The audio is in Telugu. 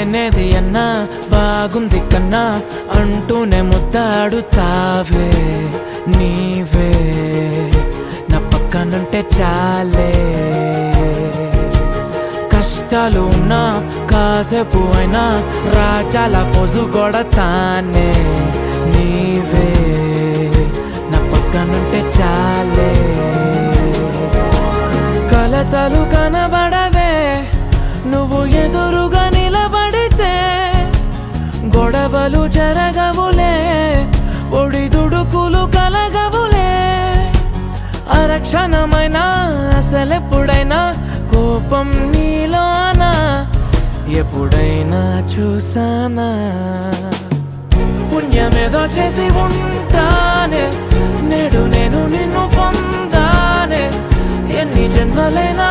లేనేది అన్నా బాగుంది కన్నా అంటూనే ముద్దాడుతావే నీవే నా పక్కనుంటే చాలే కష్టాలు ఉన్నా కాసేపు అయినా రాజాల ఫోజు కొడతానే నీవే నా పక్కనుంటే చాలే కలతలు కనబడవే నువ్వు ఎదురుగా నిలబడితే గొడవలు జరగవులే ఒడిదుడుకులు కలగవులే అరక్షణమైనా అసలెప్పుడైనా కోపం నీలోనా ఎప్పుడైనా చూసానా పుణ్యమేదో చేసి ఉంటానే నేడు నేను నిన్ను పొందానే ఎన్ని జన్మలైనా